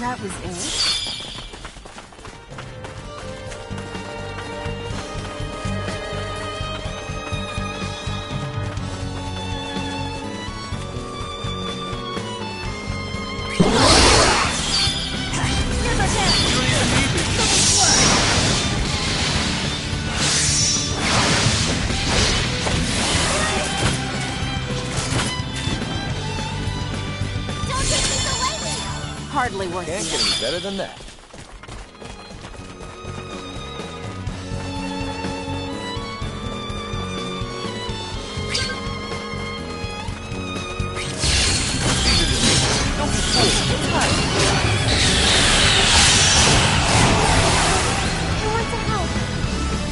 That was it? Hardly worth it. Can't get any better than that. Don't be fooled. I want to help.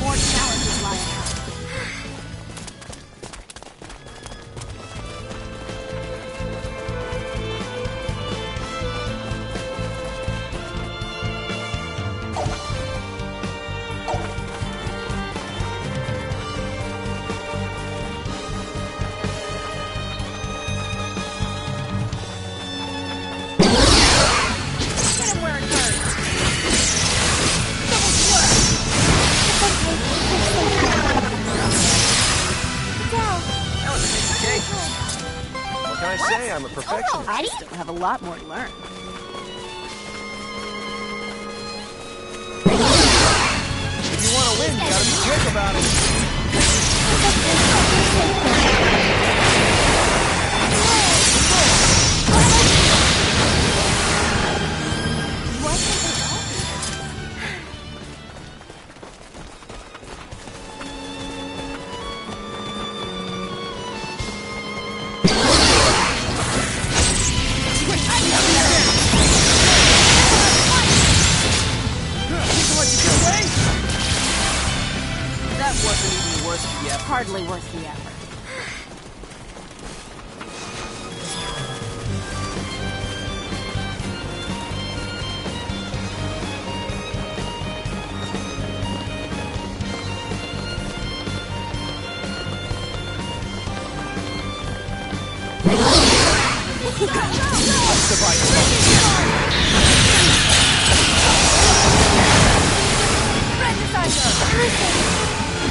More challenges lie ahead. I'm a perfectionist. I still have a lot more to learn. If you want to win, you gotta be quick about it. Hardly worth the effort.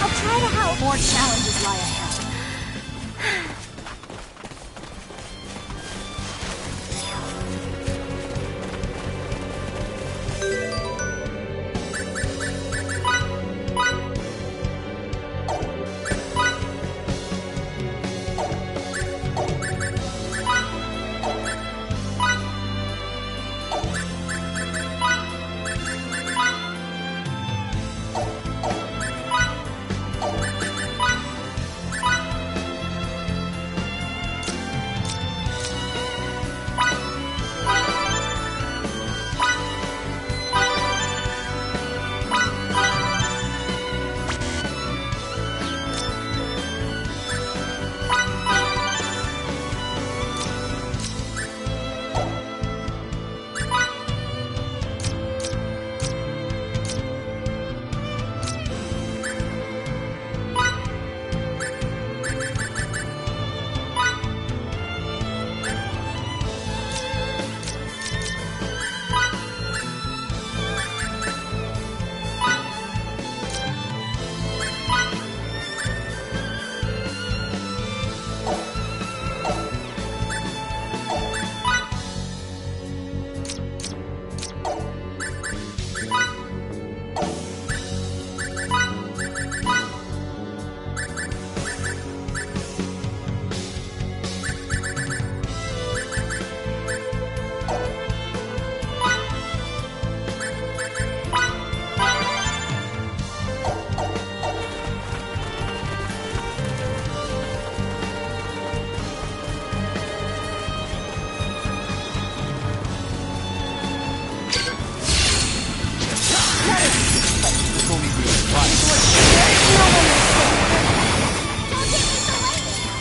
I'll try to help. More challenges lie ahead.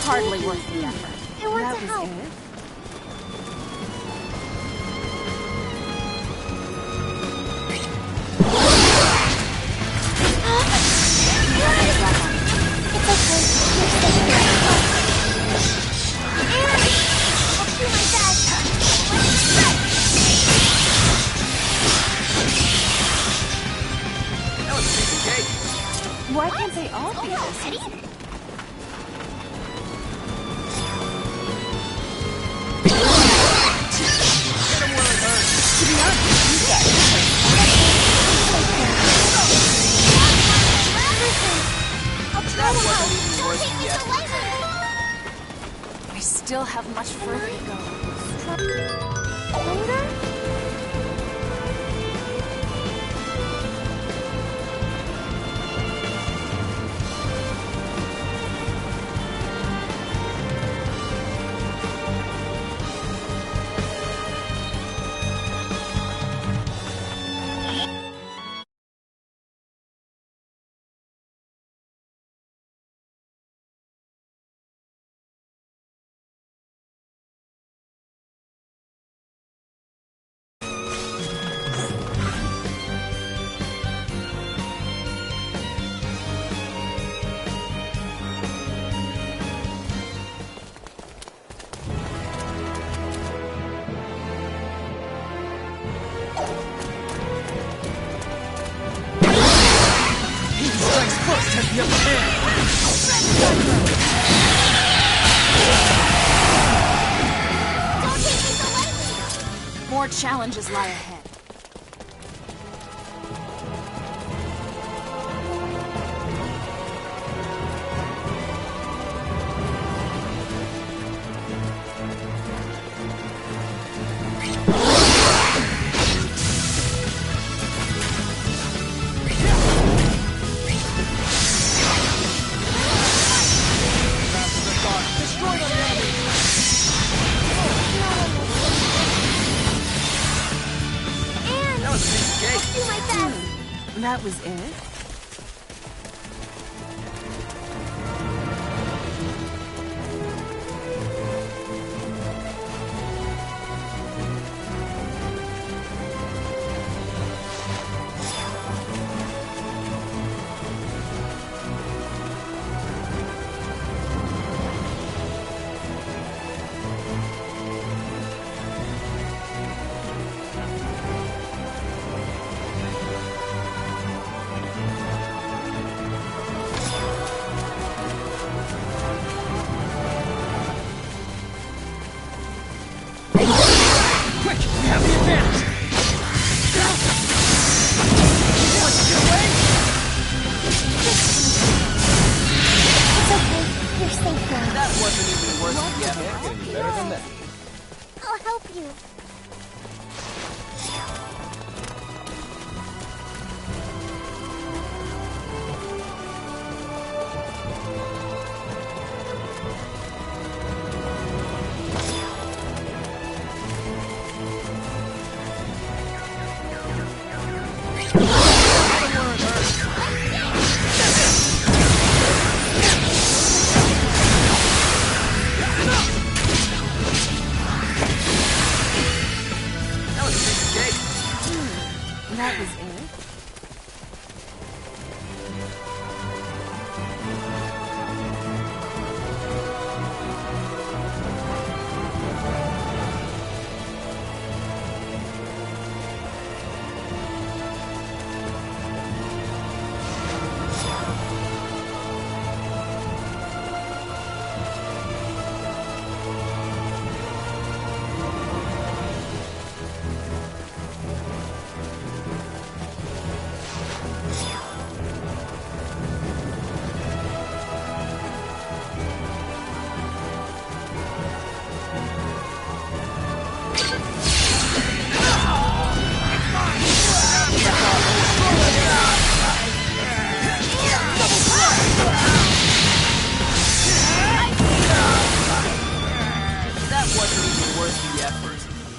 Hardly worth the effort. I want to help. It's okay. still have much further to go. Longer? Don't take me so lightly! More challenges lie ahead. That was it? I'll help you. That was it?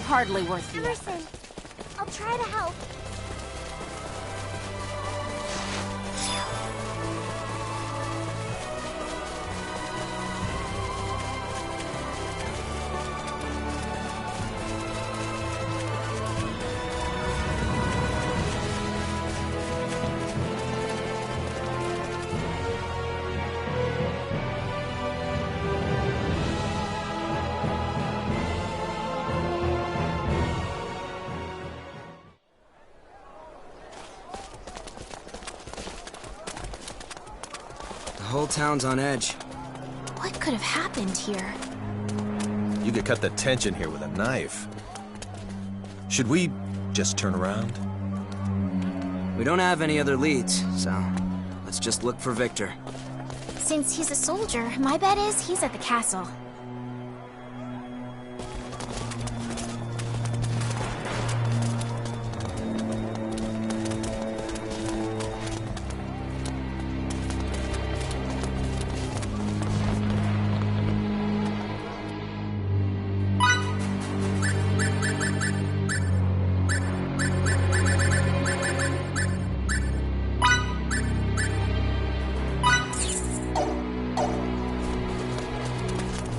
Hardly worth the effort. Emerson, I'll try to help. The whole town's on edge. What could have happened here? You could cut the tension here with a knife. Should we just turn around? We don't have any other leads, so let's just look for Victor. Since he's a soldier, my bet is he's at the castle.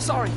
Sorry.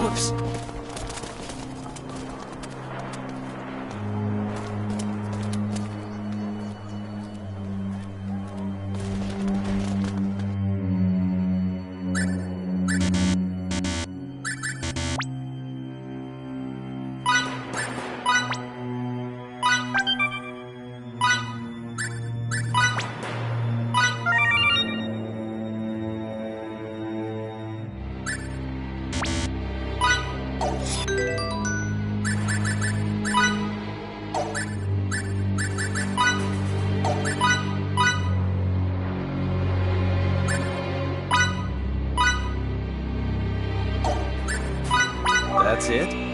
Whoops. That's it?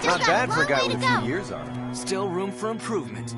Still Not got bad a for a long guy way with to a go. few years on him. Still room for improvement.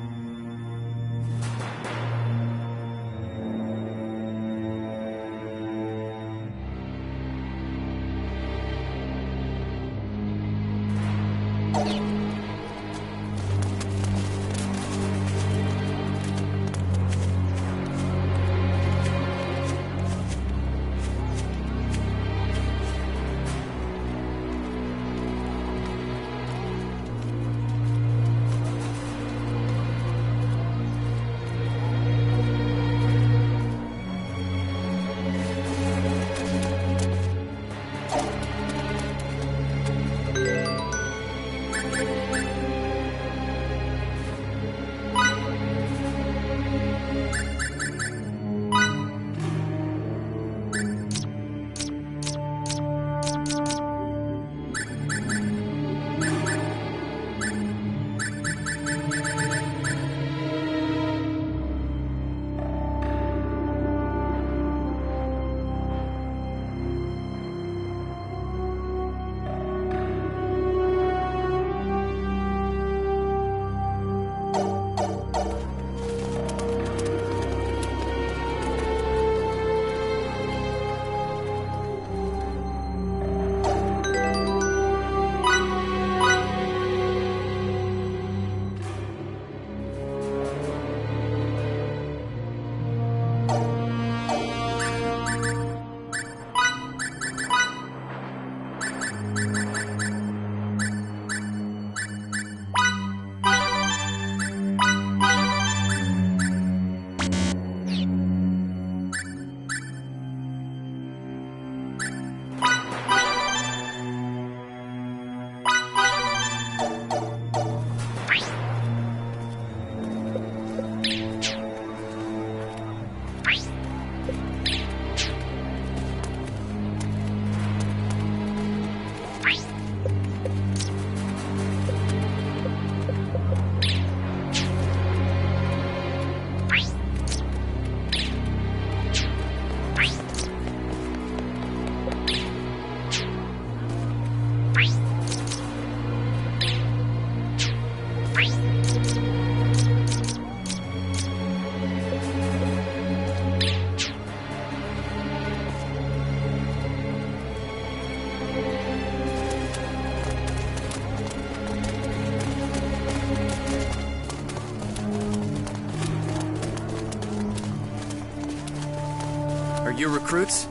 Are you recruits?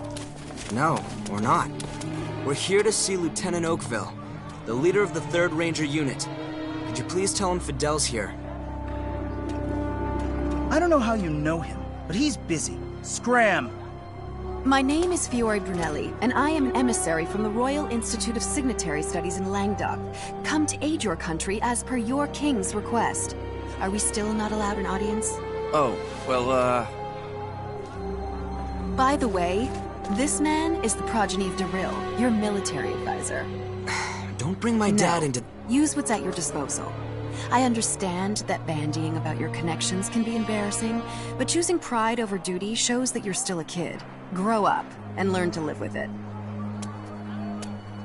No, we're not. We're here to see Lieutenant Oakville, the leader of the 3rd Ranger Unit. Could you please tell him Fidel's here? I don't know how you know him, but he's busy. Scram! My name is Fiore Brunelli, and I am an emissary from the Royal Institute of Signatory Studies in Languedoc, come to aid your country as per your king's request. Are we still not allowed an audience? Oh, well, By the way, this man is the progeny of Darryl, your military advisor. Don't bring my dad into... Use what's at your disposal. I understand that bandying about your connections can be embarrassing, but choosing pride over duty shows that you're still a kid. Grow up and learn to live with it.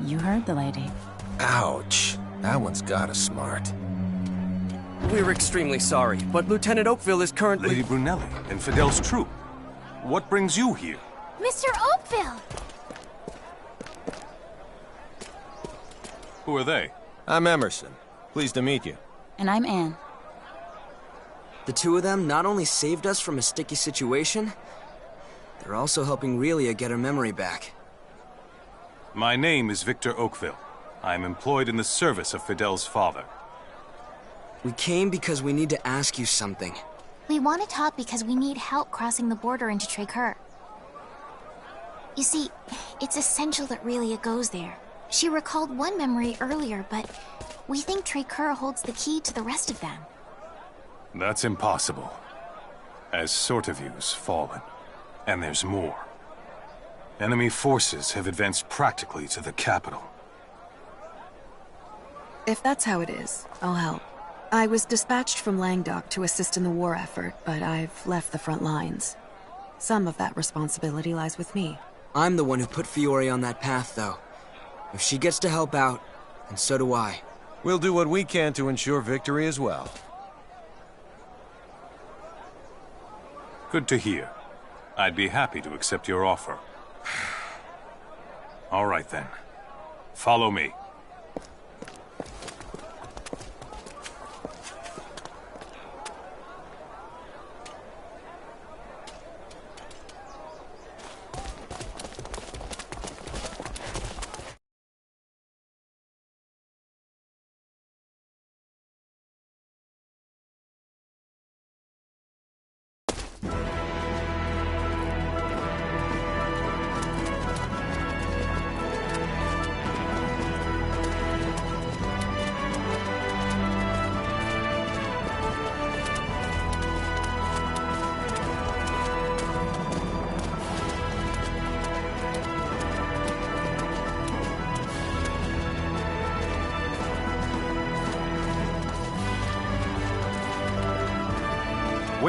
You heard the lady. Ouch. That one's gotta smart. we're extremely sorry, but Lieutenant Oakville is currently... Lady Brunelli and Fidel's troop. What brings you here? Mr. Oakville! Who are they? I'm Emerson. Pleased to meet you. And I'm Anne. The two of them not only saved us from a sticky situation, they're also helping Relia get her memory back. My name is Victor Oakville. I am employed in the service of Fidel's father. We came because we need to ask you something. We want to talk because we need help crossing the border into Tracur. You see, it's essential that Relia goes there. She recalled one memory earlier, but we think Tracur holds the key to the rest of them. That's impossible. As Sortaview's fallen. And there's more. Enemy forces have advanced practically to the capital. If that's how it is, I'll help. I was dispatched from Languedoc to assist in the war effort, but I've left the front lines. Some of that responsibility lies with me. I'm the one who put Fiore on that path, though. If she gets to help out, and so do I. We'll do what we can to ensure victory as well. Good to hear. I'd be happy to accept your offer. All right then. Follow me.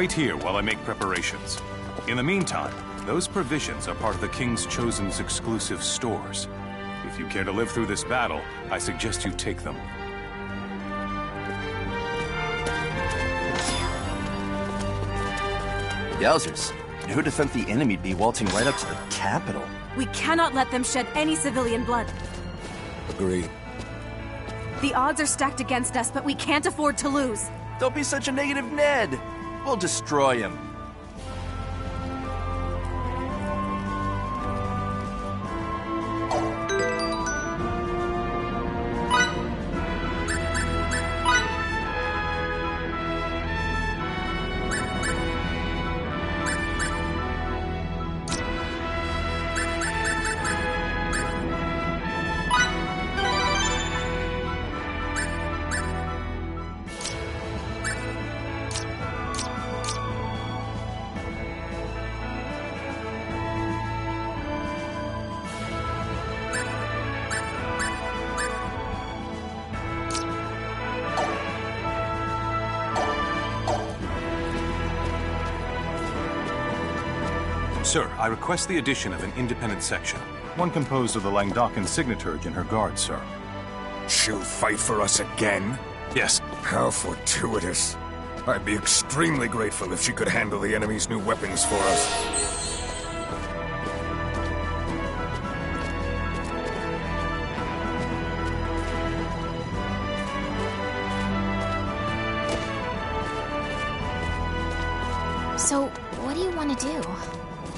Wait here while I make preparations. In the meantime, those provisions are part of the King's Chosen's exclusive stores. If you care to live through this battle, I suggest you take them. Yowzers. Who'd have thought the enemy'd be waltzing right up to the capital? We cannot let them shed any civilian blood. Agreed. The odds are stacked against us, but we can't afford to lose. Don't be such a negative Ned. We'll destroy him. Sir, I request the addition of an independent section. One composed of the Languedocian Signaturge and her guard, sir. She'll fight for us again? Yes. How fortuitous. I'd be extremely grateful if she could handle the enemy's new weapons for us. So, what do you want to do?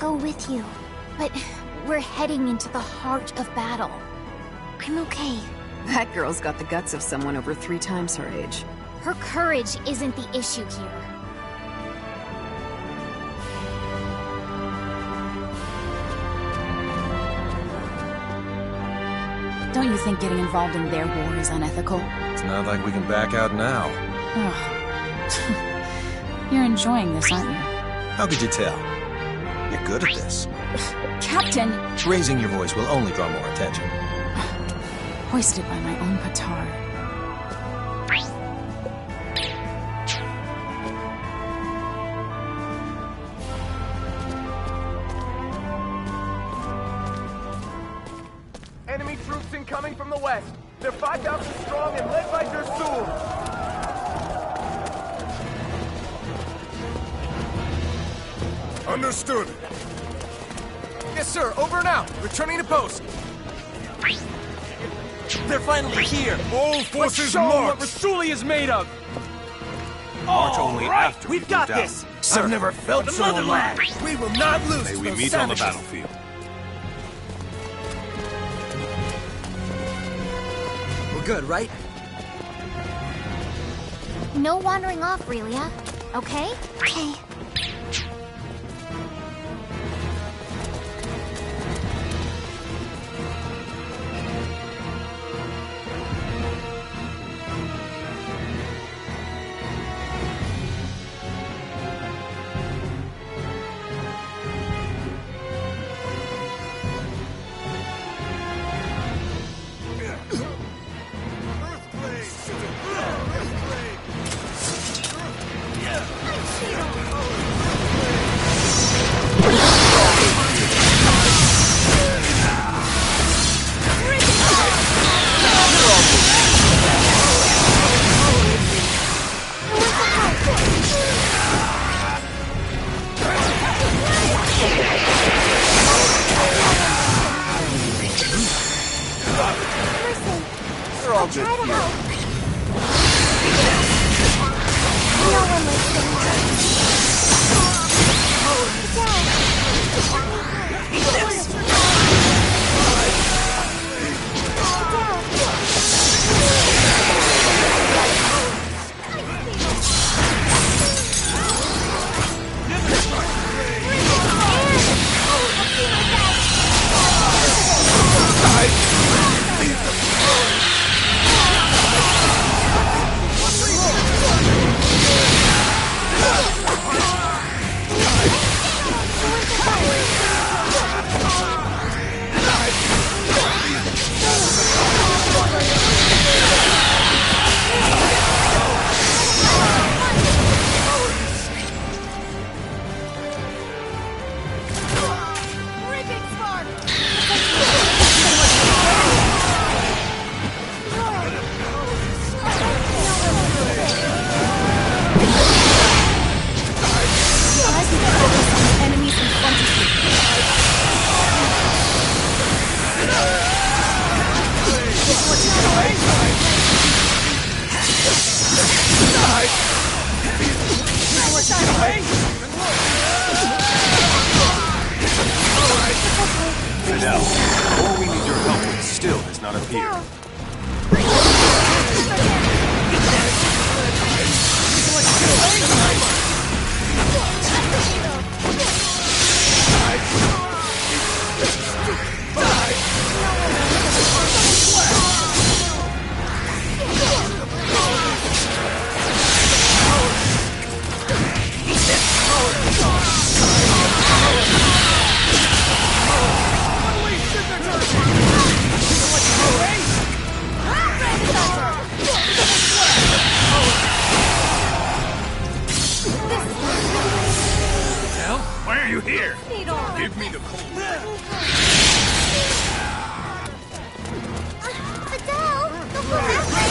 Go with you. But we're heading into the heart of battle. I'm okay. That girl's got the guts of someone over 3 times her age. Her courage isn't the issue here. Don't you think getting involved in their war is unethical? It's not like we can back out now. Ugh. You're enjoying this, aren't you? How could you tell? You're good at this. Captain! Raising your voice will only draw more attention. Hoisted by my own petard. Enemy troops incoming from the west. They're 5,000 strong and led by Dursul. Understood. Yes, sir. Over and out. Returning to post. They're finally here. All Let's forces show 'em what march! Rasuli is made of. March only after We've got down. this. I've never felt so alive. We will not lose. May to we those meet on the savages. battlefield. We're good, right? No wandering off, Relia. Okay? Okay. They're all good here. No one Fidel, all we need your help with still has not appeared. Why are you here? Give me the cold. Fidel! Don't go that way!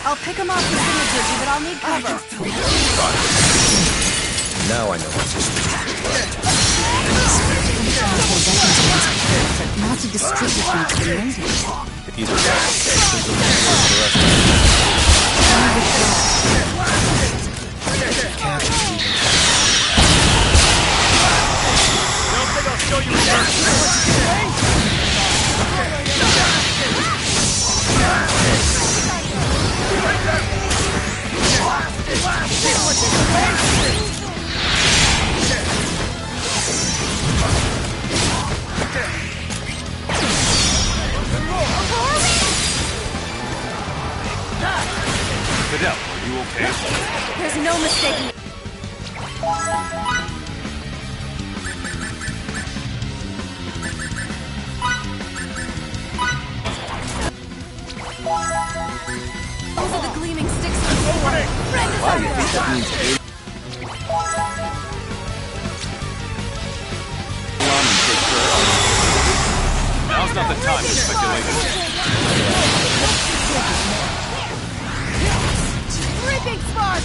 I'll pick him off the Digi, but I'll need cover. Now I know what's Not to distribute them to the ladies. Either way, things will be for the rest of Don't think I'll show you again. Fidel, are you okay? There's no mistaking it. Those are the gleaming sticks of the war. Wow, you think that means Now's not the time to speculate. Ripping spark!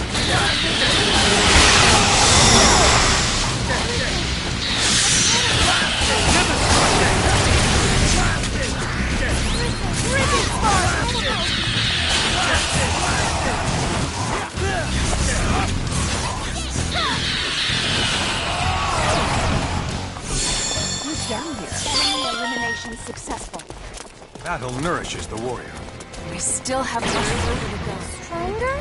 Ripping spark! Who's down here? Enemy elimination successful. Battle nourishes the warrior. We still have much further to go. Stronger?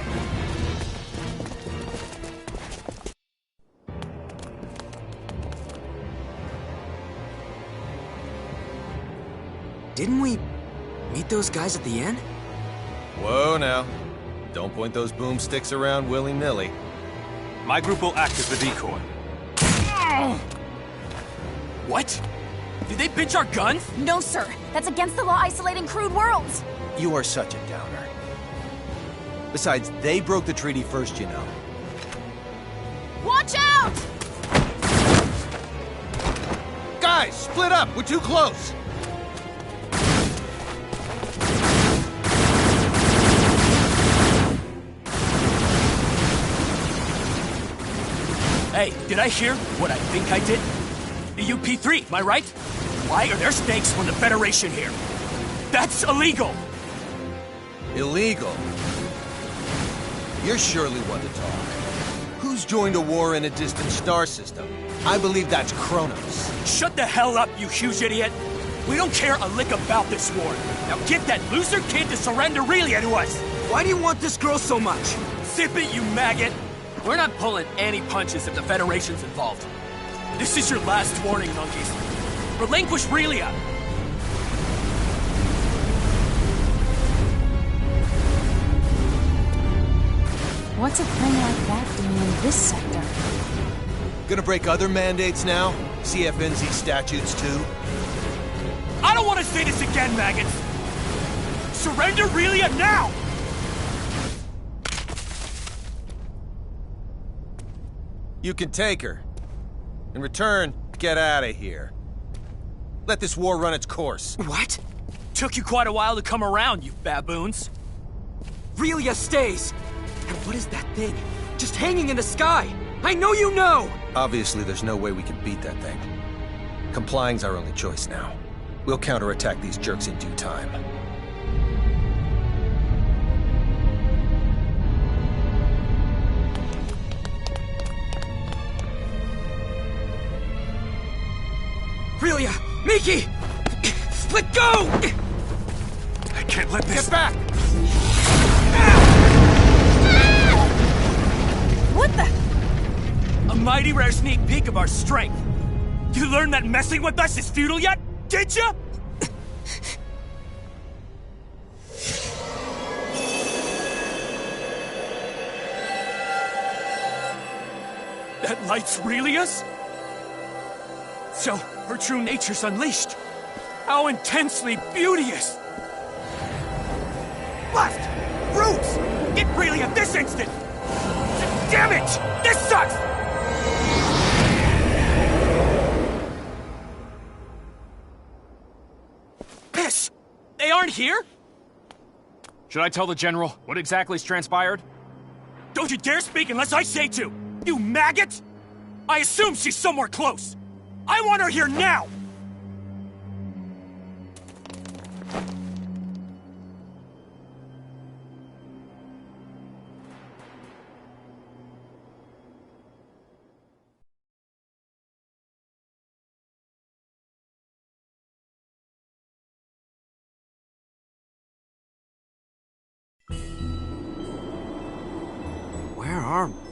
Didn't we meet those guys at the inn? Whoa now. Don't point those boomsticks around willy-nilly. My group will act as the decoy. What? Did they pinch our guns? No, sir. That's against the law isolating crude worlds. You are such a downer. Besides, they broke the treaty first, you know. Watch out! Guys, split up! We're too close! Hey, did I hear what I think I did? The UP3, am I right? Why are there snakes from the Federation here? That's illegal! Illegal? You're surely one to talk. Who's joined a war in a distant star system? I believe that's Kronos. Shut the hell up, you huge idiot! We don't care a lick about this war. Now get that loser kid to surrender Relia to us! Why do you want this girl so much? Zip it, you maggot! We're not pulling any punches if the Federation's involved. This is your last warning, monkeys. Relinquish Relia! What's a thing like that doing in this sector? Gonna break other mandates now? CFNZ statutes too? I don't want to say this again, maggots! Surrender Relia now! You can take her. In return, get out of here. Let this war run its course. What? Took you quite a while to come around, you baboons. Relia stays! And what is that thing? Just hanging in the sky! I know you know! Obviously, there's no way we can beat that thing. Complying's our only choice now. We'll counterattack these jerks in due time. Relia! Miki! Let go! I can't let this... Get back! What the? A mighty rare sneak peek of our strength. You learned that messing with us is futile yet? Did ya? That light's Relia's? So, her true nature's unleashed. How intensely beauteous! Left! Roots! Get Relia this instant! Damn it! This sucks! Piss! They aren't here? Should I tell the General what exactly's transpired? Don't you dare speak unless I say to! You maggot! I assume she's somewhere close! I want her here now!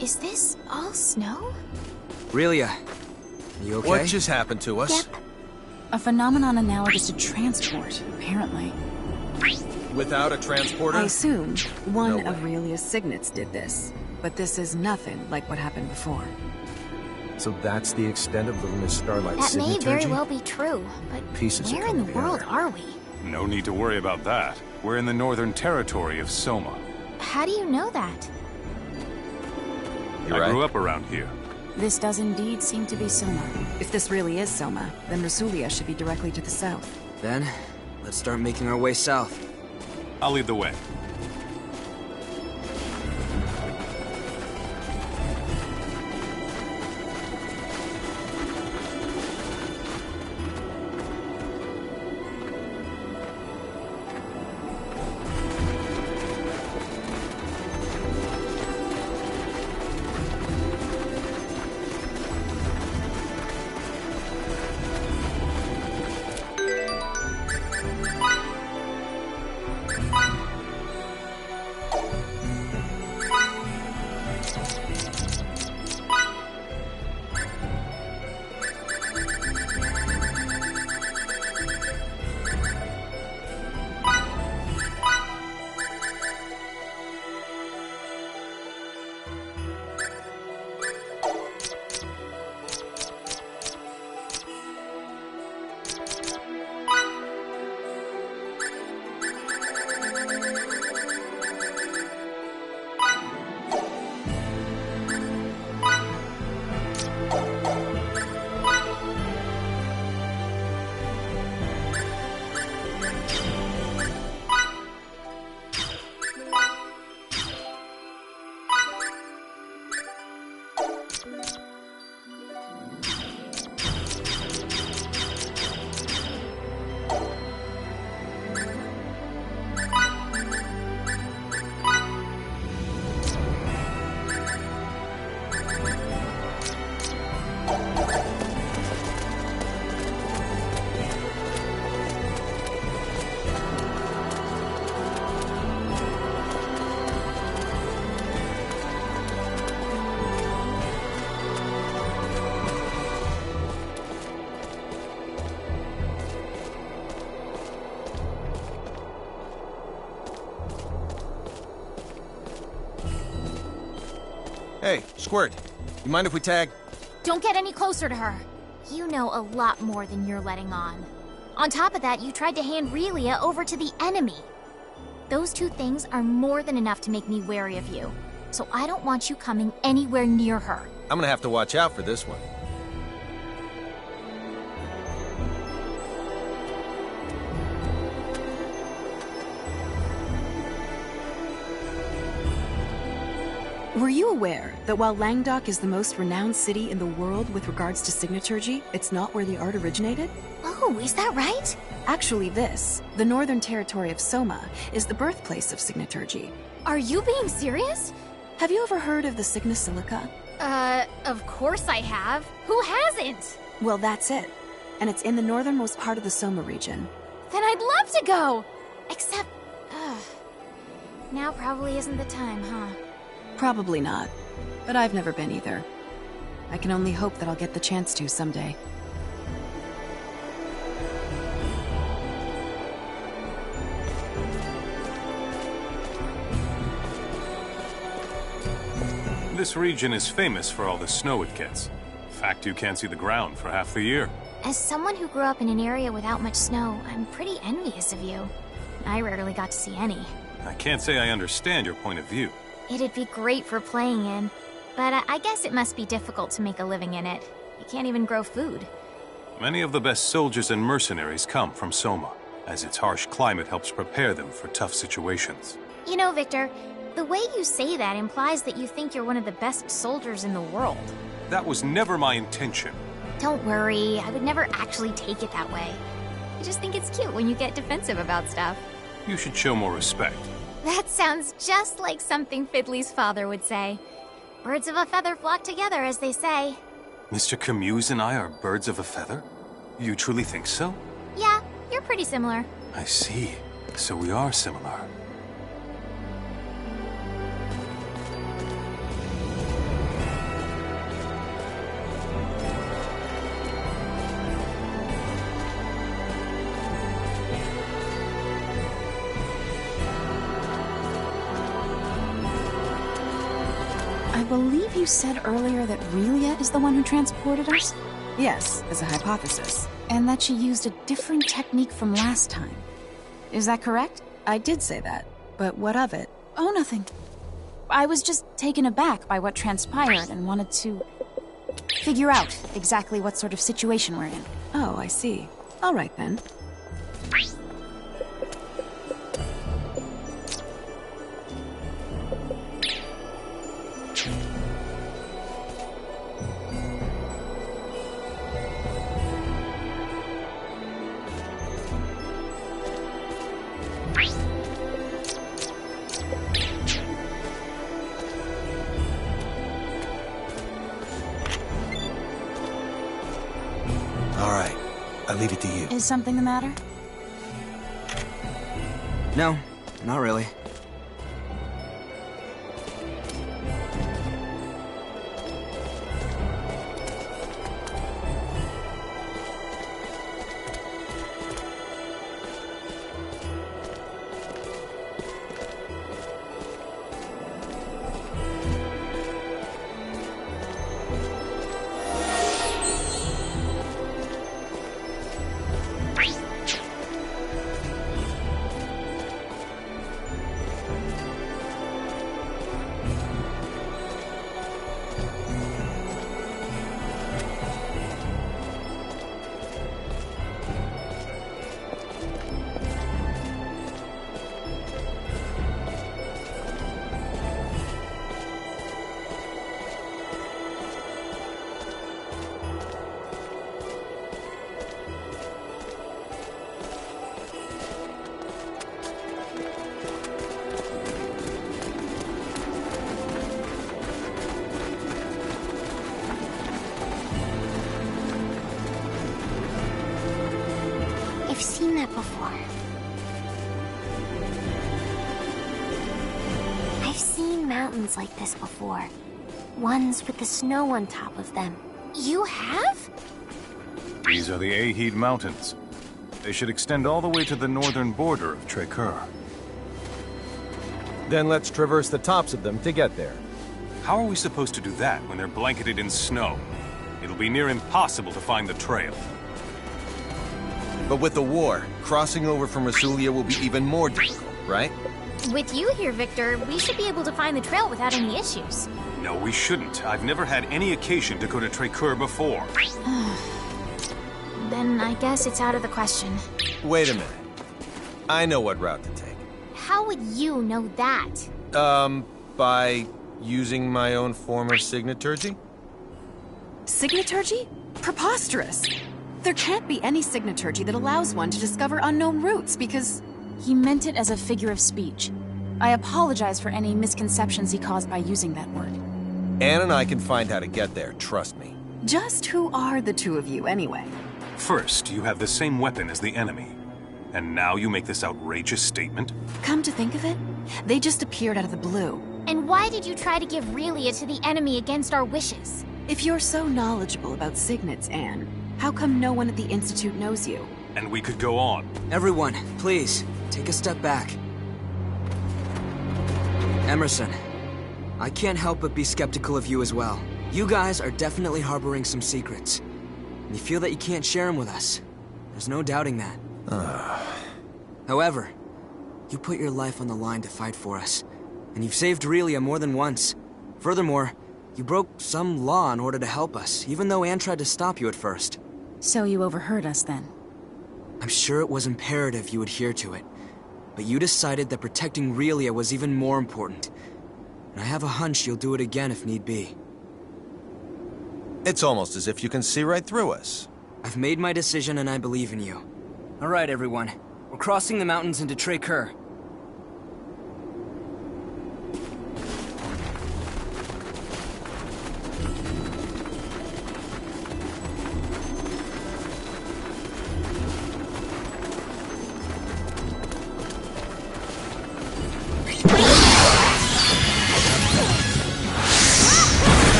Is this all snow? Relia, you okay? What just happened to us? Yep. A phenomenon analogous to transport, apparently. Without a transporter? I assume one No of Relia's signets did this, but this is nothing like what happened before. So that's the extent of Little Miss Starlight's That may signaturgy? very well be true, but Pieces where are in the coming world together. are we? No need to worry about that. We're in the northern territory of Soma. How do you know that? I grew up around here. This does indeed seem to be Soma. If this really is Soma, then Rasulia should be directly to the south. Then, let's start making our way south. I'll lead the way. Hey, Squirt, you mind if we tag? Don't get any closer to her. You know a lot more than you're letting on. On top of that, you tried to hand Relia over to the enemy. Those two things are more than enough to make me wary of you. So I don't want you coming anywhere near her. I'm gonna have to watch out for this one. Were you aware that while Langdok is the most renowned city in the world with regards to signaturgy, it's not where the art originated? Oh, is that right? Actually this, the northern territory of Soma, is the birthplace of signaturgy. Are you being serious? Have you ever heard of the Signa Silica? Of course I have. Who hasn't? Well, that's it. And it's in the northernmost part of the Soma region. Then I'd love to go! Except, now probably isn't the time, huh? Probably not. But I've never been either. I can only hope that I'll get the chance to someday. This region is famous for all the snow it gets. In fact, you can't see the ground for half the year. As someone who grew up in an area without much snow, I'm pretty envious of you. I rarely got to see any. I can't say I understand your point of view. It'd be great for playing in, but I guess it must be difficult to make a living in it. You can't even grow food. Many of the best soldiers and mercenaries come from Soma. as its harsh climate helps prepare them for tough situations. You know, Victor, the way you say that implies that you think you're one of the best soldiers in the world. That was never my intention. Don't worry, I would never actually take it that way. I just think it's cute when you get defensive about stuff. You should show more respect. That sounds just like something Fiddly's father would say. Birds of a feather flock together, as they say. Mr. Camus and I are birds of a feather? You truly think so? Yeah, you're pretty similar. I see. So we are similar. I believe you said earlier that Relia is the one who transported us? Yes, as a hypothesis. And that she used a different technique from last time. Is that correct? I did say that, but what of it? Oh, nothing. I was just taken aback by what transpired and wanted to figure out exactly what sort of situation we're in. Oh, I see. All right then. All right, I leave it to you. Is something the matter? No, not really. I've seen that before. I've seen mountains like this before. Ones with the snow on top of them. You have? These are the Ahid Mountains. They should extend all the way to the northern border of Trécur. Then let's traverse the tops of them to get there. How are we supposed to do that when they're blanketed in snow? It'll be near impossible to find the trail. But with the war, crossing over from Rasulia will be even more difficult, right? With you here, Victor, we should be able to find the trail without any issues. No, we shouldn't. I've never had any occasion to go to Trécur before. Then I guess it's out of the question. Wait a minute. I know what route to take. How would you know that? By using my own form of signaturgy? Signaturgy? Preposterous! There can't be any signaturgy that allows one to discover unknown routes, because... He meant it as a figure of speech. I apologize for any misconceptions he caused by using that word. Anne and I can find how to get there, trust me. Just who are the two of you, anyway? First, you have the same weapon as the enemy. And now you make this outrageous statement? Come to think of it, they just appeared out of the blue. And why did you try to give Relia to the enemy against our wishes? If you're so knowledgeable about signets, Anne, how come no one at the Institute knows you? And we could go on. Everyone, please, take a step back. Emerson, I can't help but be skeptical of you as well. You guys are definitely harboring some secrets. And you feel that you can't share them with us. There's no doubting that. However, you put your life on the line to fight for us. And you've saved Relia more than once. Furthermore, you broke some law in order to help us, even though Anne tried to stop you at first. So you overheard us then? I'm sure it was imperative you adhere to it, but you decided that protecting Relia was even more important. And I have a hunch you'll do it again if need be. It's almost as if you can see right through us. I've made my decision and I believe in you. All right, everyone. We're crossing the mountains into Tracur.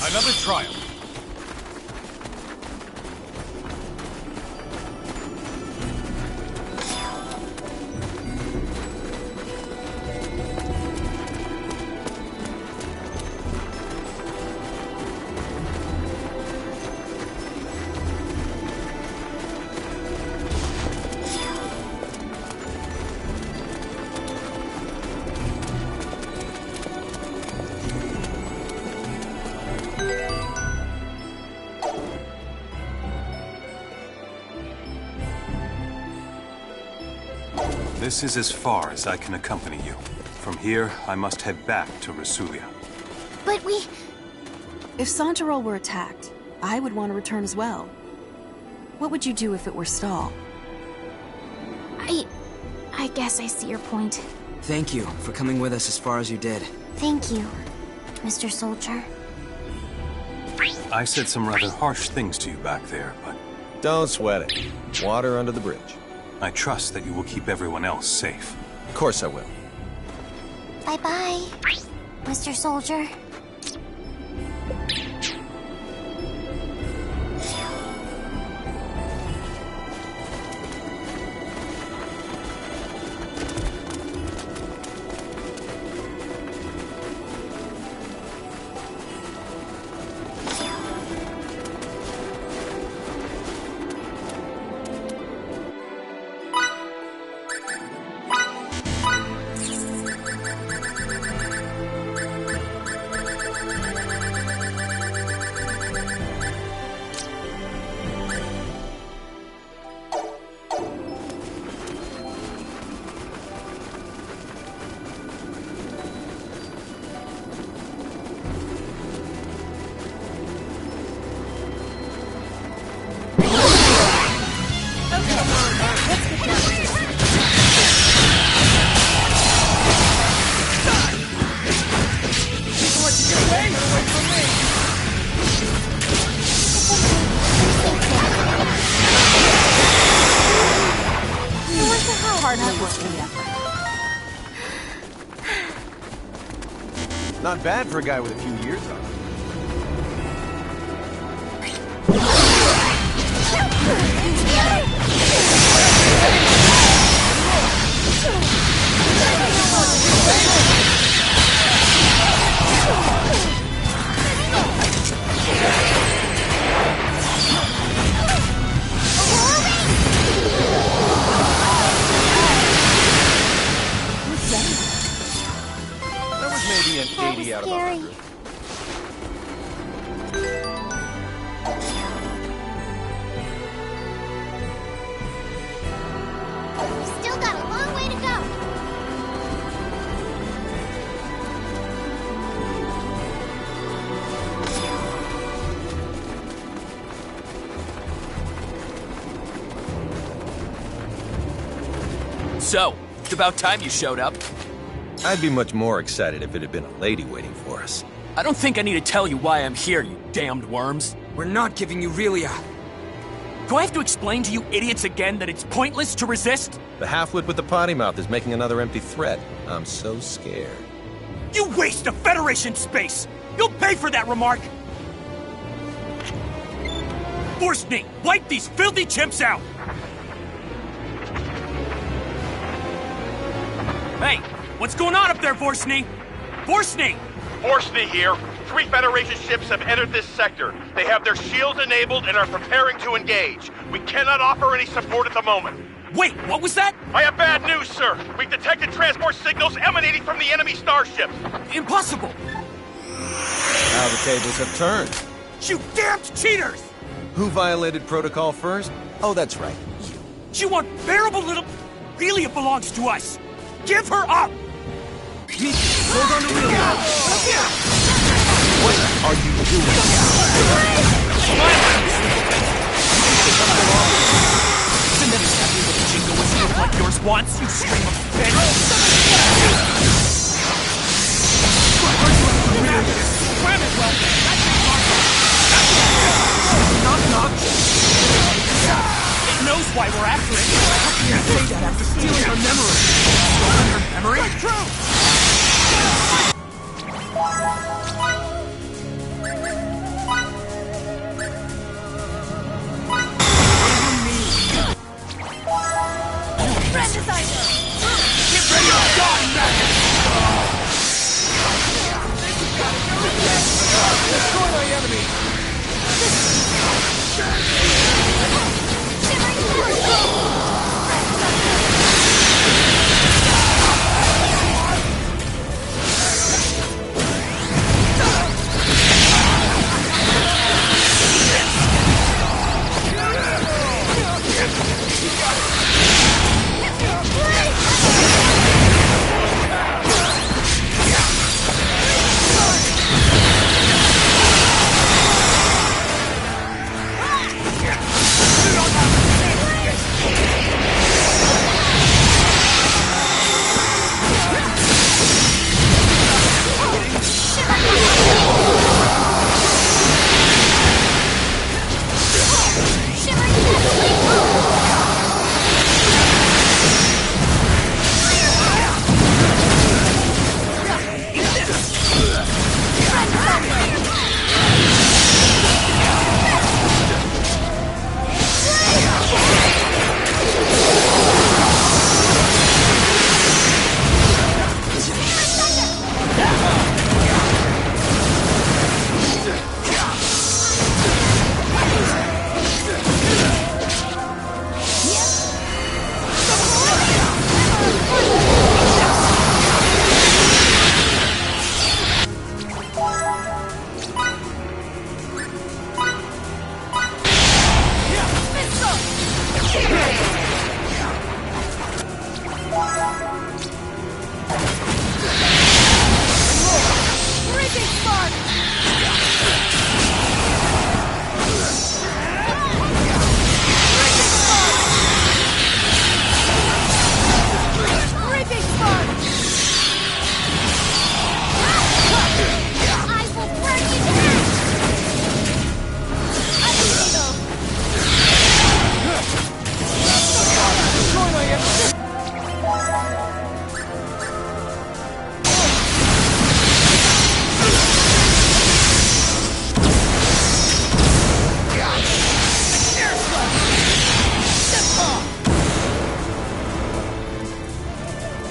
Another triumph. This is as far as I can accompany you. From here, I must head back to Rasulia. But we... If Santarol were attacked, I would want to return as well. What would you do if it were Stahl? I guess I see your point. Thank you for coming with us as far as you did. Thank you, Mr. Soldier. I said some rather harsh things to you back there, but... Don't sweat it. Water under the bridge. I trust that you will keep everyone else safe. Of course I will. Bye-bye, Mr. Soldier. Not bad for a guy with a few years on him. Maybe an 80 out of 100. Still got a long way to go. So, it's about time you showed up. I'd be much more excited if it had been a lady waiting for us. I don't think I need to tell you why I'm here, you damned worms. We're not giving you Relia. Do I have to explain to you idiots again that it's pointless to resist? The half-wit with the potty mouth is making another empty threat. I'm so scared. You waste of Federation space! You'll pay for that remark! Forstny, wipe these filthy chimps out! Hey, what's going on up there, Forstny? Forstny! Forstny here. 3 Federation ships have entered this sector. They have their shields enabled and are preparing to engage. We cannot offer any support at the moment. Wait, what was that? I have bad news, sir. We've detected transport signals emanating from the enemy starships. Impossible! Now the tables have turned. You damned cheaters! Who violated protocol first? Oh, that's right. You unbearable little... Really, it belongs to us! Give her up! Hold on to real. What are you doing? Isn't that exactly what the jingo was like yours wants, you stream of bitch? Ram it well. Knock, knock. It knows why we're after it. How can you say that after stealing her memory? Stolen her memory? That's true! Get ready to die, maggot! Destroy my enemy!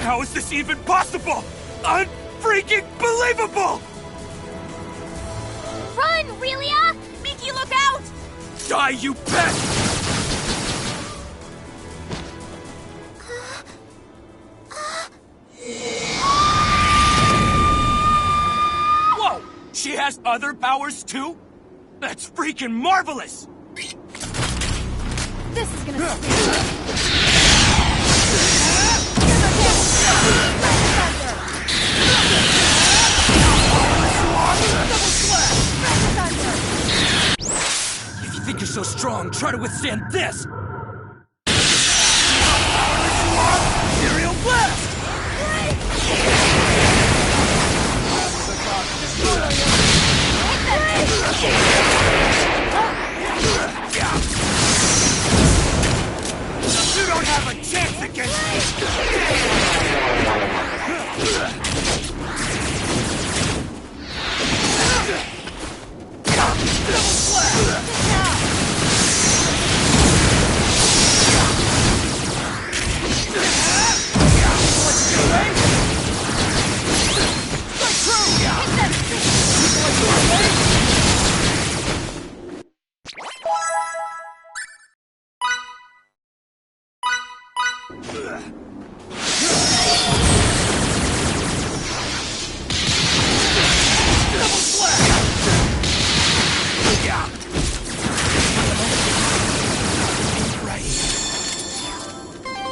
How is this even possible? Unfreaking believable! Run, Relia! Miki, look out! Die, you pest! Whoa! She has other powers too? That's freaking marvelous! This is gonna If you think you're so strong, try to withstand this! Serial blast! You don't have a chance against me!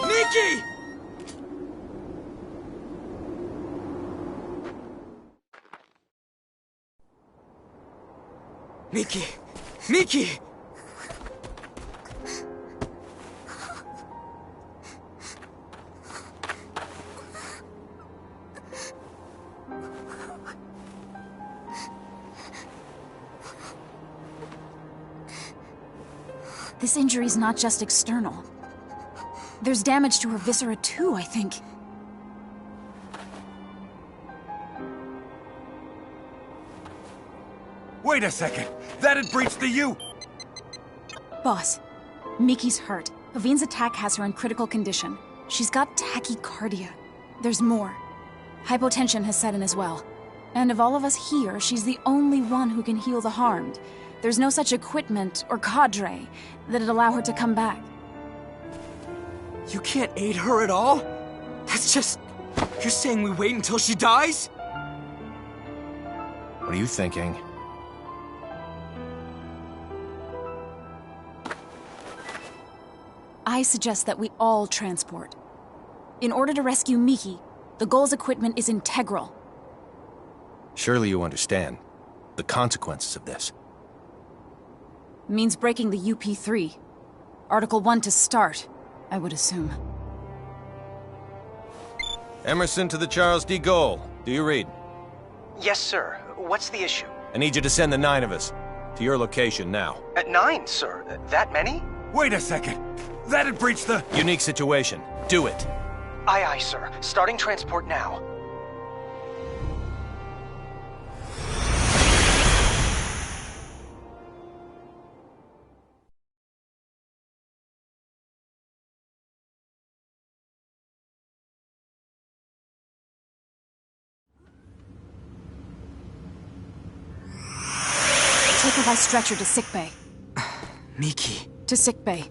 Miki! Miki! Miki! This injury's not just external. There's damage to her viscera too, I think. Wait a second! That had breached the U! Boss, Miki's hurt. Avine's attack has her in critical condition. She's got tachycardia. There's more. Hypotension has set in as well. And of all of us here, she's the only one who can heal the harmed. There's no such equipment or cadre that'd allow her to come back. You can't aid her at all? That's just... You're saying we wait until she dies? What are you thinking? I suggest that we all transport. In order to rescue Miki, the Gull's equipment is integral. Surely you understand the consequences of this. Means breaking the UP3. Article 1 to start, I would assume. Emerson to the Charles D. Goal. Do you read? Yes, sir. What's the issue? I need you to send the 9 of us to your location now. At 9, sir. That many? Wait a second! That had breached the... Unique situation. Do it. Aye, aye, sir. Starting transport now. Take her by stretcher to sickbay. Miki. To sickbay.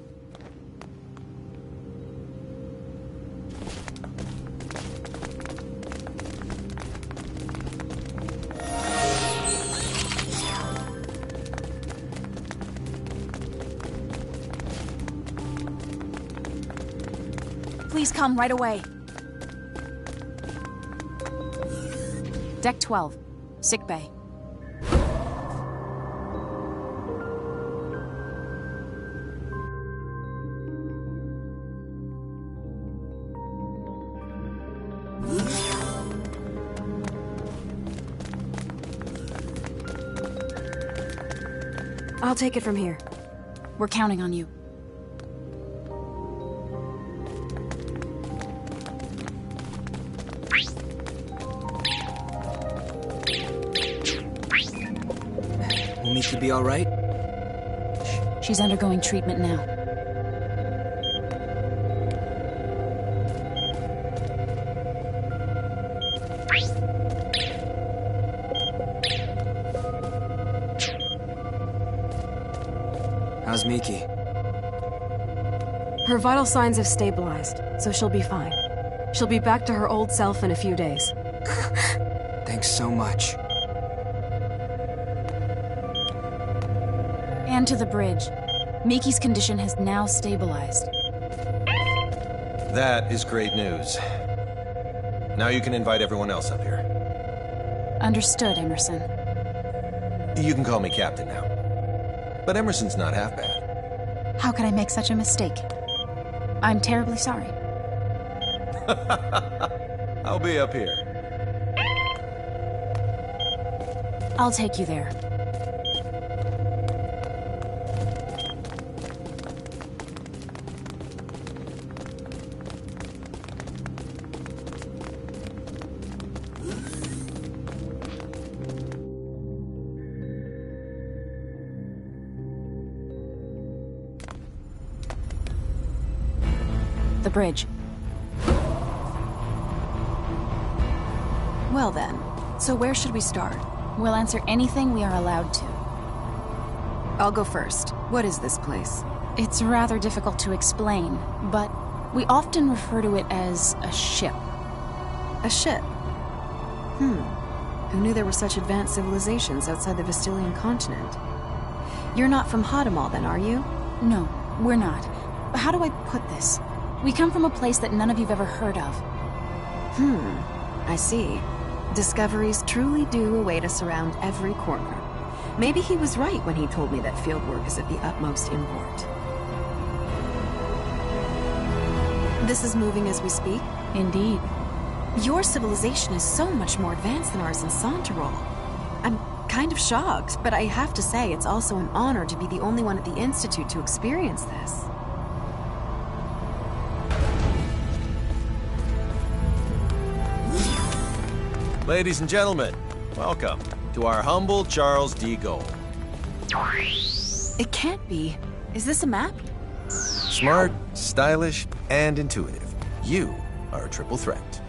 Please come right away. Deck 12. Sickbay. I'll take it from here. We're counting on you. Will Miki be all right? She's undergoing treatment now. How's Miki? Her vital signs have stabilized, so she'll be fine. She'll be back to her old self in a few days. Thanks so much. And to the bridge. Miki's condition has now stabilized. That is great news. Now you can invite everyone else up here. Understood, Emerson. You can call me Captain now. But Emerson's not half bad. How could I make such a mistake? I'm terribly sorry. I'll be up here. I'll take you there. The bridge. Well then, so where should we start? We'll answer anything we are allowed to. I'll go first. What is this place? It's rather difficult to explain, but We often refer to it as a ship. A ship? Who knew there were such advanced civilizations outside the Vestilian continent? You're not from Hadamel then, are you? No, we're not. How do I put this? We come from a place that none of you've ever heard of. I see. Discoveries truly do await us around every corner. Maybe he was right when he told me that fieldwork is of the utmost import. This is moving as we speak? Indeed. Your civilization is so much more advanced than ours in Santarol. I'm kind of shocked, but I have to say it's also an honor to be the only one at the Institute to experience this. Ladies and gentlemen, welcome to our humble Charles D. Gold. It can't be. Is this a map? Smart, stylish, and intuitive. You are a triple threat.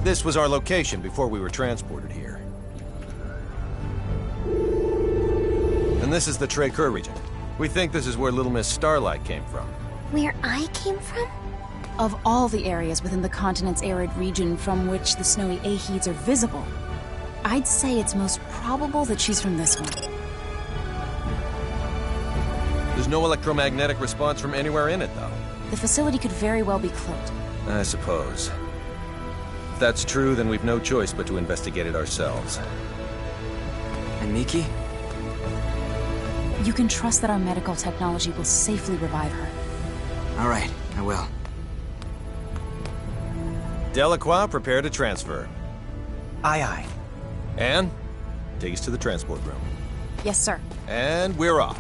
This was our location before we were transported here. And this is the Trey-Kerr region. We think this is where Little Miss Starlight came from. Where I came from? Of all the areas within the continent's arid region from which the snowy Aheeds are visible, I'd say it's most probable that she's from this one. There's no electromagnetic response from anywhere in it, though. The facility could very well be cloaked. I suppose. If that's true, then we've no choice but to investigate it ourselves. And Miki? You can trust that our medical technology will safely revive her. All right, I will. Delacroix, prepare to transfer. Aye, aye. Anne, take us to the transport room. Yes, sir. And we're off.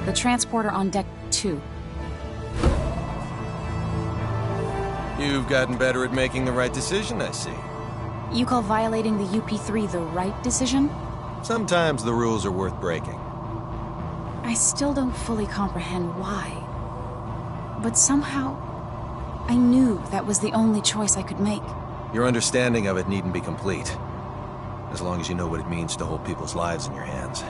The transporter on deck 2. You've gotten better at making the right decision, I see. You call violating the UP3 the right decision? Sometimes the rules are worth breaking. I still don't fully comprehend why. But somehow, I knew that was the only choice I could make. Your understanding of it needn't be complete, as long as you know what it means to hold people's lives in your hands.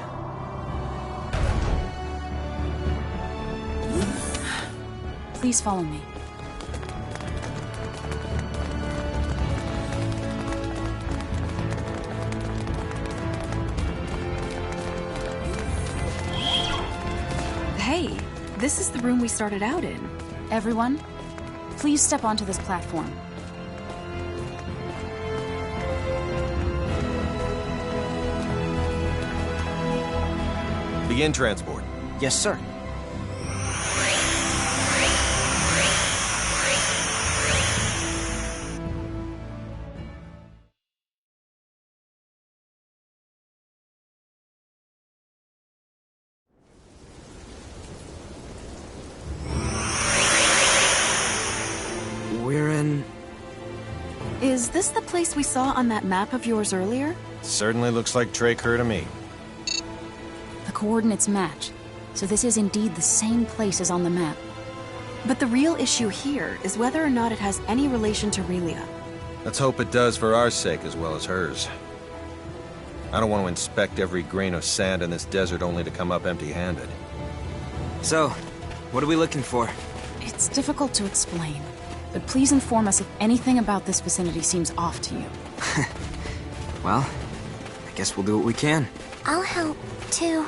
Please follow me. Hey, this is the room we started out in. Everyone, please step onto this platform. Begin transport. Yes, sir. We're in... Is this the place we saw on that map of yours earlier? Certainly looks like Trey-Kerr to me. The coordinates match, so this is indeed the same place as on the map. But the real issue here is whether or not it has any relation to Relia. Let's hope it does for our sake as well as hers. I don't want to inspect every grain of sand in this desert only to come up empty-handed. So, what are we looking for? It's difficult to explain, but please inform us if anything about this vicinity seems off to you. Well, I guess we'll do what we can. I'll help, too.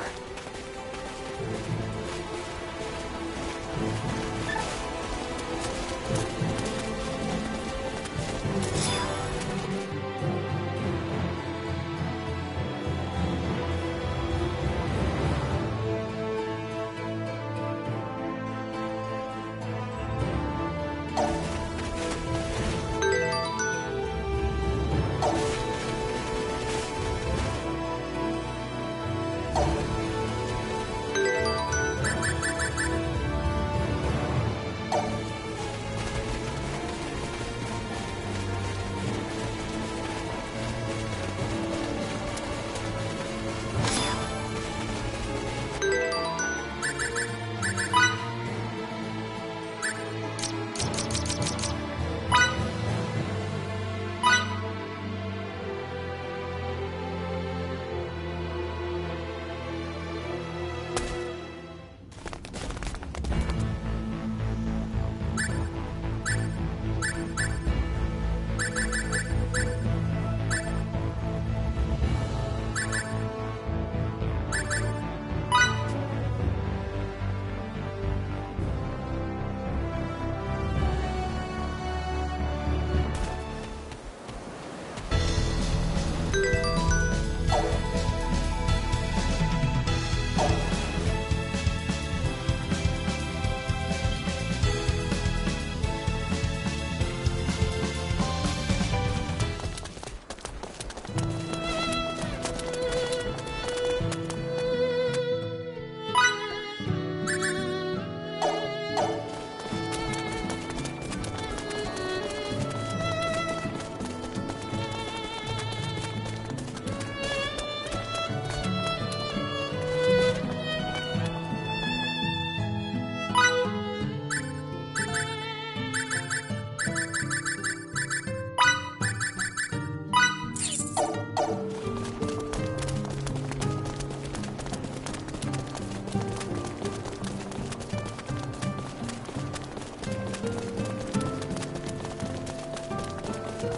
Let's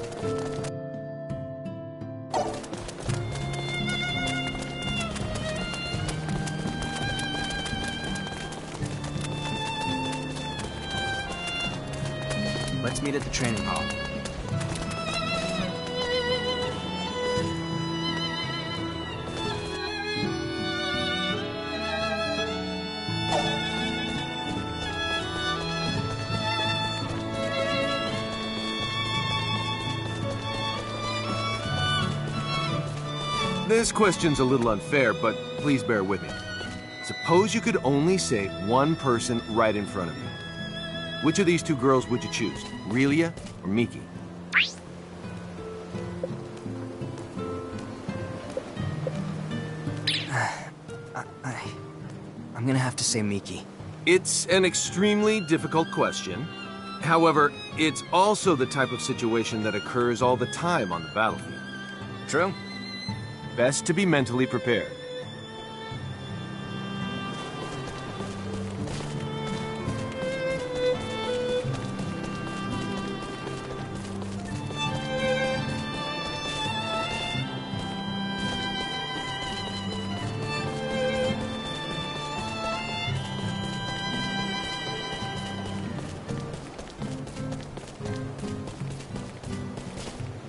meet at the training hall. This question's a little unfair, but please bear with me. Suppose you could only save one person right in front of you. Which of these two girls would you choose? Relia or Miki? I'm gonna have to say Miki. It's an extremely difficult question. However, it's also the type of situation that occurs all the time on the battlefield. True. Best to be mentally prepared.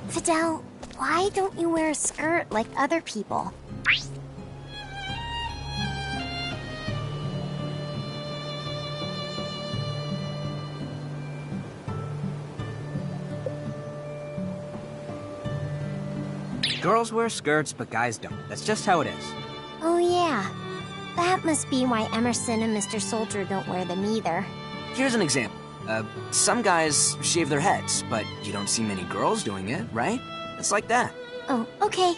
Fidel, why don't you wear a skirt like other people? Girls wear skirts, but guys don't. That's just how it is. Oh yeah. That must be why Emerson and Mr. Soldier don't wear them either. Here's an example. Some guys shave their heads, but you don't see many girls doing it, right? It's like that. Oh, okay.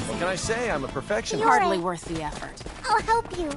What can I say? I'm a perfectionist. Hardly worth the effort. I'll help you.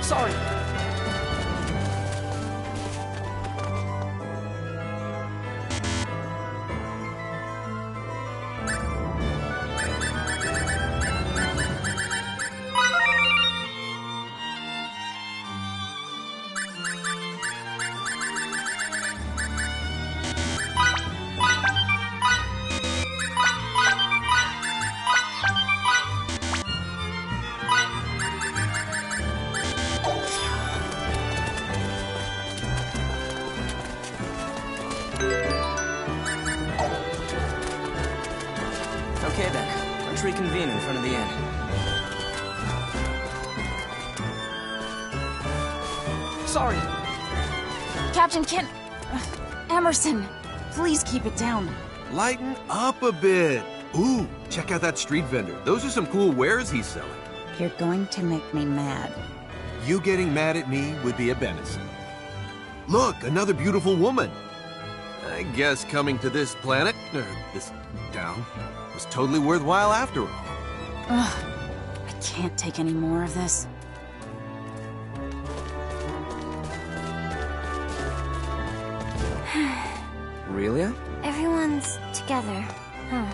Sorry. Sorry. Captain Kent... Emerson, please keep it down. Lighten up a bit. Ooh, check out that street vendor. Those are some cool wares he's selling. You're going to make me mad. You getting mad at me would be a benefit. Look, another beautiful woman. I guess coming to this planet, or this town, was totally worthwhile after all. Ugh, I can't take any more of this. Aurelia? Everyone's together, huh?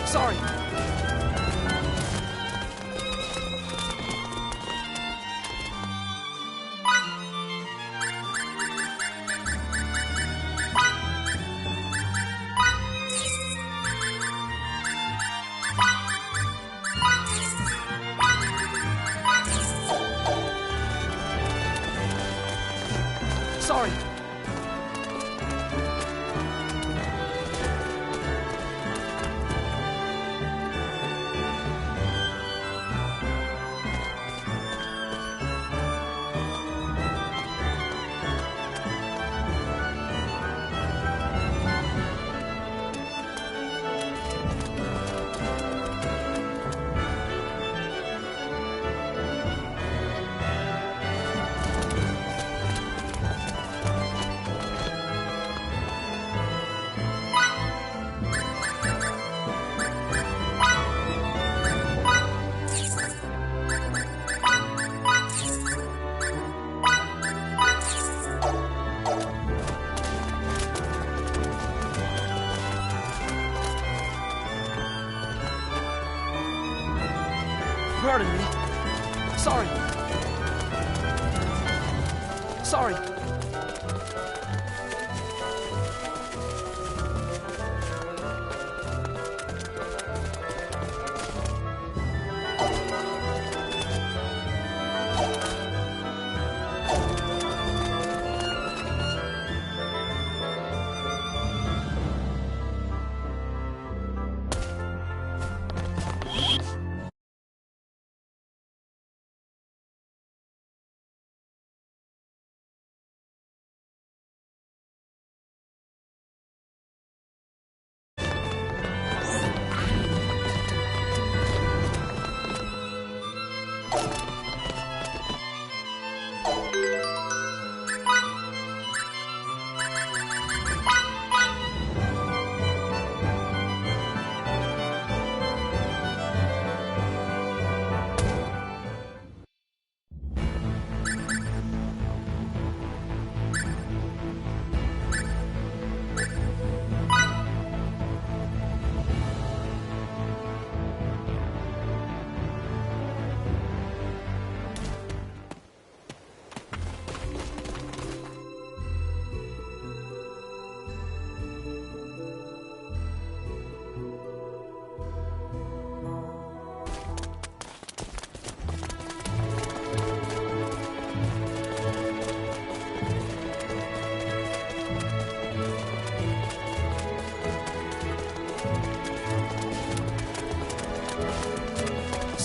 Sorry. Sorry. Pardon me. Sorry. Sorry.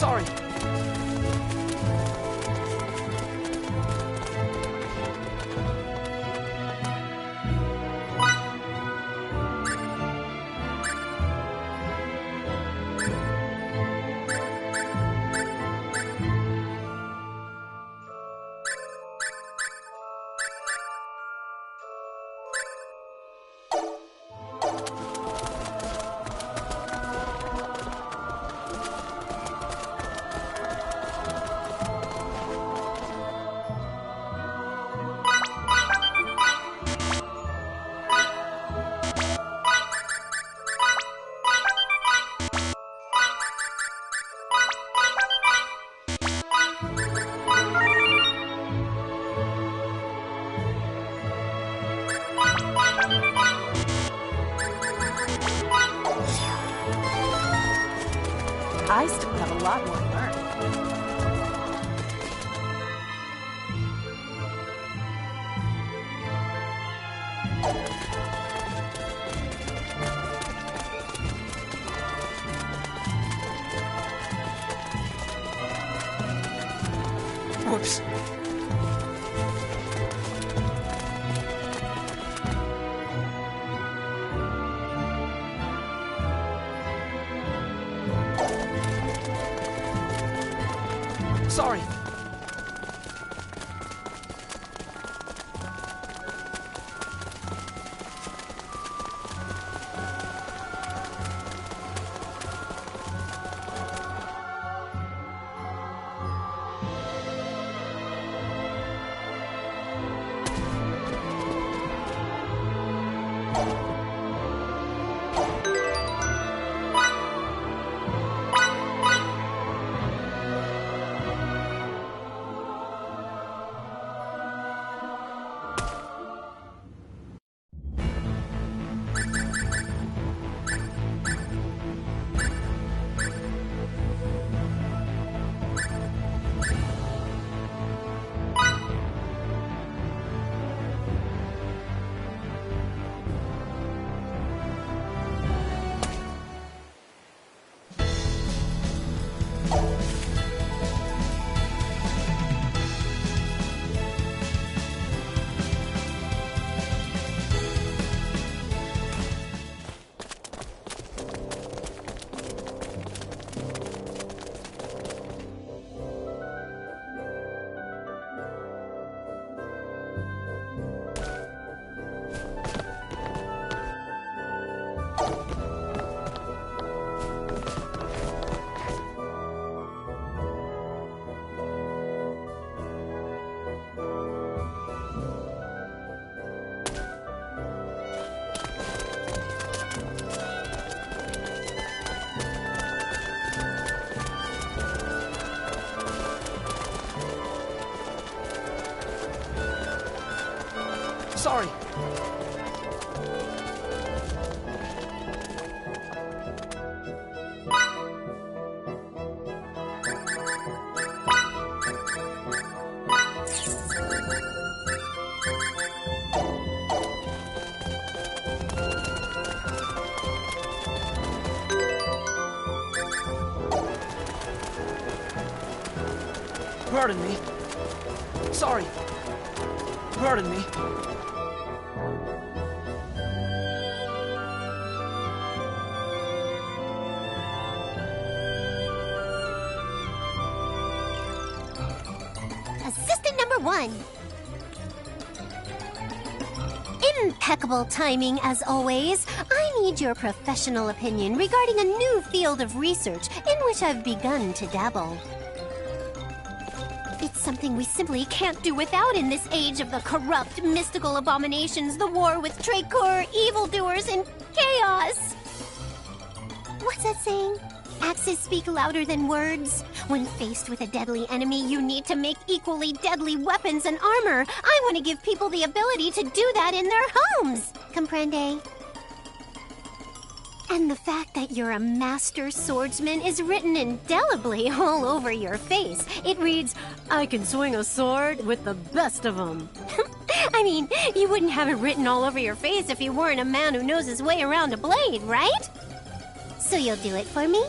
Sorry. I still have a lot more to learn. Whoops. Sorry. Sorry. Pardon me. Sorry. Pardon me. Assistant number 1. Impeccable timing, as always. I need your professional opinion regarding a new field of research in which I've begun to dabble. It's something we simply can't do without in this age of the corrupt, mystical abominations, the war with Tracor, evildoers, and chaos. What's that saying? Axes speak louder than words. When faced with a deadly enemy, you need to make equally deadly weapons and armor. I want to give people the ability to do that in their homes. Comprende? And the fact that you're a master swordsman is written indelibly all over your face. It reads, I can swing a sword with the best of them. I mean, you wouldn't have it written all over your face if you weren't a man who knows his way around a blade, right? So you'll do it for me?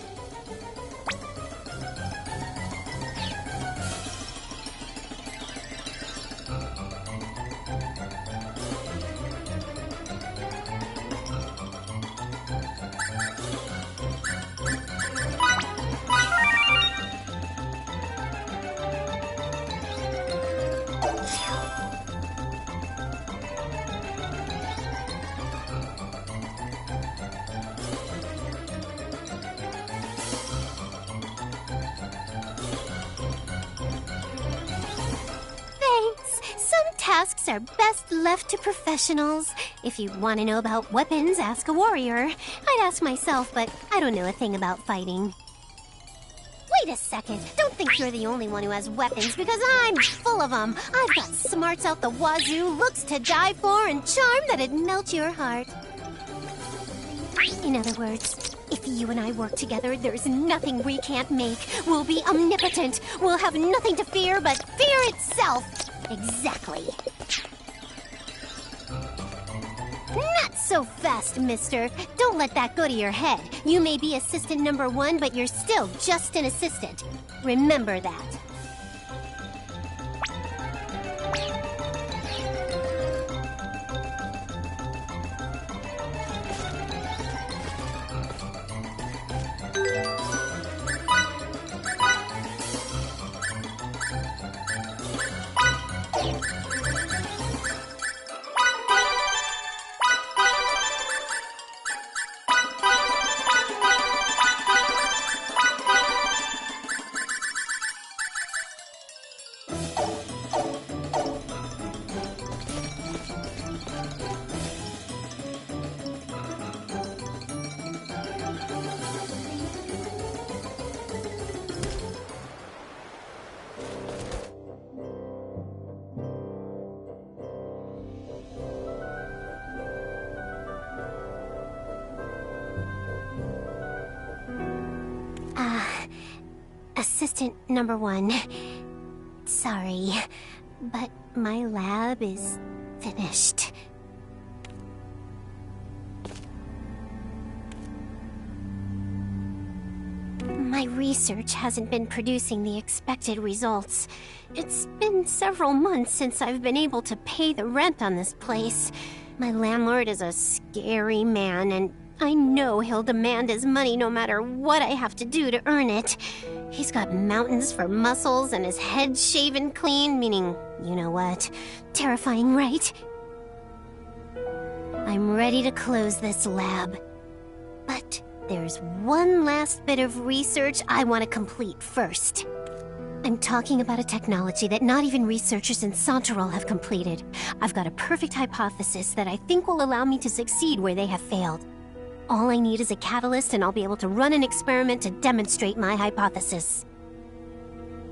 tasks are best left to professionals. If you want to know about weapons, ask a warrior. I'd ask myself, but I don't know a thing about fighting. Wait a second. Don't think you're the only one who has weapons, because I'm full of them. I've got smarts out the wazoo, looks to die for, and charm that'd melt your heart. In other words, if you and I work together, there's nothing we can't make. We'll be omnipotent. We'll have nothing to fear but fear itself. Exactly. Not so fast, mister. Don't let that go to your head. You may be assistant number 1, but you're still just an assistant. Remember that. Assistant number 1. Sorry, but my lab is finished. My research hasn't been producing the expected results. It's been several months since I've been able to pay the rent on this place. My landlord is a scary man, and I know he'll demand his money no matter what I have to do to earn it. He's got mountains for muscles and his head shaven clean, meaning, you know what? Terrifying, right? I'm ready to close this lab. But there's one last bit of research I want to complete first. I'm talking about a technology that not even researchers in Santarol have completed. I've got a perfect hypothesis that I think will allow me to succeed where they have failed. All I need is a catalyst, and I'll be able to run an experiment to demonstrate my hypothesis.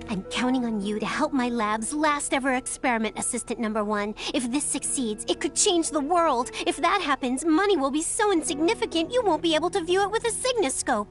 I'm counting on you to help my lab's last ever experiment, Assistant number 1. If this succeeds, it could change the world. If that happens, money will be so insignificant you won't be able to view it with a signoscope.